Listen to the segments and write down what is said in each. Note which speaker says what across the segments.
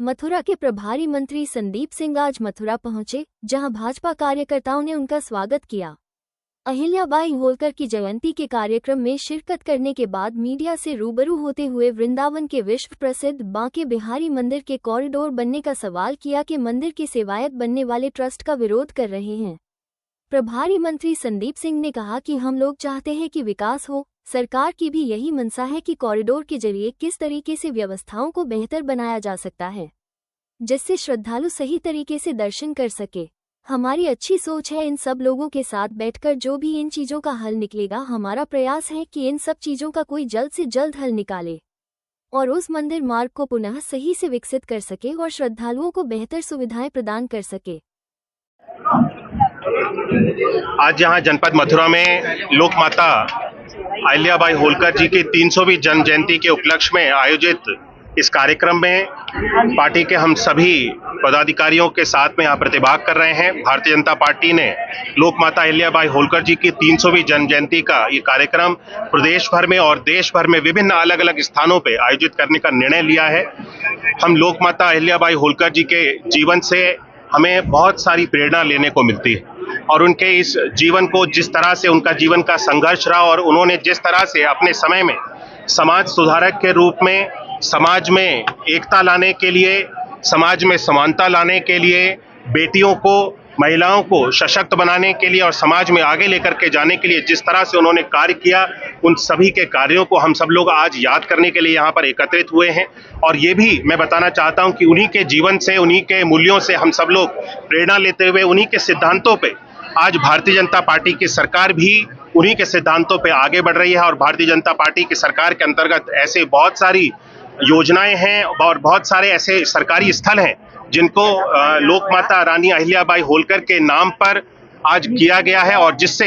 Speaker 1: मथुरा के प्रभारी मंत्री संदीप सिंह आज मथुरा पहुंचे, जहां भाजपा कार्यकर्ताओं ने उनका स्वागत किया। अहिल्याबाई होलकर की जयंती के कार्यक्रम में शिरकत करने के बाद मीडिया से रूबरू होते हुए वृंदावन के विश्व प्रसिद्ध बांके बिहारी मंदिर के कॉरिडोर बनने का सवाल किया कि मंदिर के सेवायत बनने वाले ट्रस्ट का विरोध कर रहे हैं। प्रभारी मंत्री संदीप सिंह ने कहा कि हम लोग चाहते हैं कि विकास हो। सरकार की भी यही मंशा है कि कॉरिडोर के जरिए किस तरीके से व्यवस्थाओं को बेहतर बनाया जा सकता है, जिससे श्रद्धालु सही तरीके से दर्शन कर सके। हमारी अच्छी सोच है। इन सब लोगों के साथ बैठकर जो भी इन चीज़ों का हल निकलेगा, हमारा प्रयास है कि इन सब चीज़ों का कोई जल्द से जल्द हल निकाले और उस मंदिर मार्ग को पुनः सही से विकसित कर सके और श्रद्धालुओं को बेहतर सुविधाएं प्रदान कर सके।
Speaker 2: आज यहाँ जनपद मथुरा में लोक माता अहिल्याबाई होलकर जी की 300वीं जन्म जयंती के उपलक्ष्य में आयोजित इस कार्यक्रम में पार्टी के हम सभी पदाधिकारियों के साथ में यहाँ प्रतिभाग कर रहे हैं। भारतीय जनता पार्टी ने लोक माता अहिल्याबाई होलकर जी की 300वीं जन्म जयंती का ये कार्यक्रम प्रदेश भर में और देश भर में विभिन्न अलग अलग स्थानों पे आयोजित करने का निर्णय लिया है। हम लोक माता अहिल्याबाई होलकर जी के जीवन से हमें बहुत सारी प्रेरणा लेने को मिलती है और उनके इस जीवन को, जिस तरह से उनका जीवन का संघर्ष रहा और उन्होंने जिस तरह से अपने समय में समाज सुधारक के रूप में समाज में एकता लाने के लिए, समाज में समानता लाने के लिए, बेटियों को, महिलाओं को सशक्त बनाने के लिए और समाज में आगे लेकर के जाने के लिए जिस तरह से उन्होंने कार्य किया, उन सभी के कार्यों को हम सब लोग आज याद करने के लिए यहाँ पर एकत्रित हुए हैं। और ये भी मैं बताना चाहता हूँ कि उन्हीं के जीवन से, उन्हीं के मूल्यों से हम सब लोग प्रेरणा लेते हुए, उन्हीं के सिद्धांतों पे आज भारतीय जनता पार्टी की सरकार भी उन्हीं के सिद्धांतों पे आगे बढ़ रही है। और भारतीय जनता पार्टी की सरकार के अंतर्गत ऐसे बहुत सारी योजनाएं हैं और बहुत सारे ऐसे सरकारी स्थल हैं जिनको लोक माता रानी अहिल्याबाई होलकर के नाम पर आज किया गया है और जिससे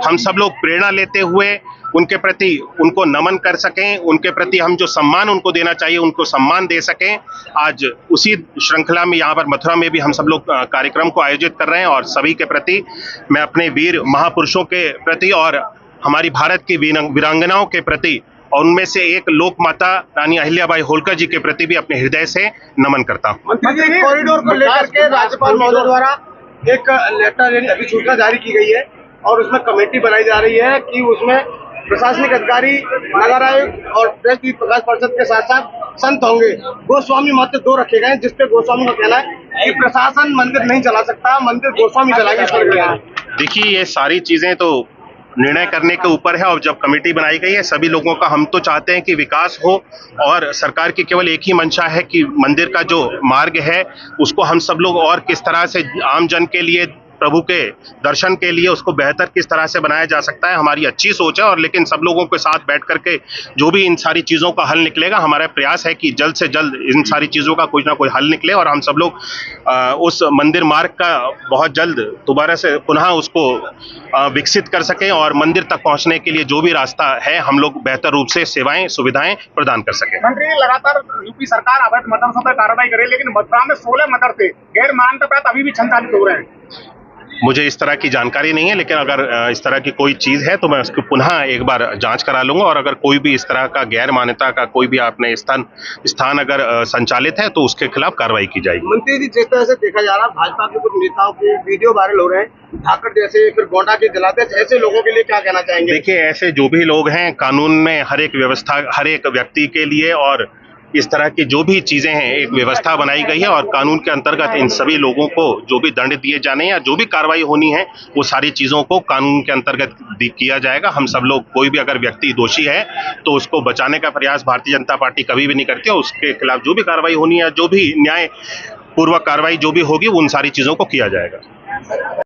Speaker 2: हम सब लोग प्रेरणा लेते हुए उनके प्रति उनको नमन कर सकें, उनके प्रति हम जो सम्मान उनको देना चाहिए उनको सम्मान दे सकें। आज उसी श्रृंखला में यहाँ पर मथुरा में भी हम सब लोग कार्यक्रम को आयोजित कर रहे हैं और सभी के प्रति मैं अपने वीर महापुरुषों के प्रति और हमारी भारत की वीरांगनाओं के प्रति और उनमें से एक लोक माता रानी अहिल्याबाई होलकर जी के प्रति भी अपने हृदय से नमन करता हूँ।
Speaker 3: मंत्री कॉरिडोर को लेकर के राज्यपाल महोदय द्वारा एक लेटर यानी अधिसूचना जारी की गई है और उसमें कमेटी बनाई जा रही है कि उसमें प्रशासनिक अधिकारी, नगर आयुक्त और प्रेस प्रकाश परिषद के साथ साथ संत होंगे। गोस्वामी मत 2 रखे गए जिसपे गोस्वामी का कहना है कि प्रशासन मंदिर नहीं चला सकता, मंदिर गोस्वामी चलाएंगे।
Speaker 2: देखिए, ये सारी चीजें तो निर्णय करने के ऊपर है और जब कमेटी बनाई गई है सभी लोगों का, हम तो चाहते हैं कि विकास हो और सरकार की केवल एक ही मंशा है कि मंदिर का जो मार्ग है उसको हम सब लोग और किस तरह से आम जन के लिए, प्रभु के दर्शन के लिए उसको बेहतर किस तरह से बनाया जा सकता है। हमारी अच्छी सोच है और लेकिन सब लोगों के साथ बैठ करके जो भी इन सारी चीज़ों का हल निकलेगा, हमारा प्रयास है कि जल्द से जल्द इन सारी चीज़ों का कुछ ना कोई हल निकले और हम सब लोग उस मंदिर मार्ग का बहुत जल्द दोबारा से पुनः उसको विकसित कर सकें और मंदिर तक पहुंचने के लिए जो भी रास्ता है हम लोग बेहतर रूप से सेवाएं, सुविधाएं प्रदान कर सकें।
Speaker 3: मंत्री, लगातार यूपी सरकार अवैध मदरसों पर कार्रवाई करे, लेकिन मथुरा में 16 मदरसे गैर मान्यता प्राप्त अभी भी संचालित हो रहे हैं।
Speaker 2: मुझे इस तरह की जानकारी नहीं है, लेकिन अगर इस तरह की कोई चीज़ है तो मैं उसको पुनः एक बार जांच करा लूंगा और अगर कोई भी इस तरह का गैर मान्यता का कोई भी आपने स्थान अगर संचालित है तो उसके खिलाफ कार्रवाई की जाएगी।
Speaker 3: मंत्री जी, जिस तरह से देखा जा रहा है भाजपा के कुछ नेताओं के वीडियो वायरल हो रहे हैं, धाकड़ जैसे, फिर गोंडा के जलाते, ऐसे लोगों के लिए क्या कहना चाहेंगे?
Speaker 2: देखिए, ऐसे जो भी लोग हैं, कानून में हर एक व्यवस्था हर एक व्यक्ति के लिए और इस तरह की जो भी चीजें हैं एक व्यवस्था बनाई गई है और कानून के अंतर्गत इन सभी लोगों को जो भी दंड दिए जाने या जो भी कार्रवाई होनी है वो सारी चीजों को कानून के अंतर्गत किया जाएगा। हम सब लोग, कोई भी अगर व्यक्ति दोषी है तो उसको बचाने का प्रयास भारतीय जनता पार्टी कभी भी नहीं करती है। उसके खिलाफ जो भी कार्रवाई होनी है, जो भी न्याय पूर्वक कार्रवाई जो भी होगी, उन सारी चीजों को किया जाएगा।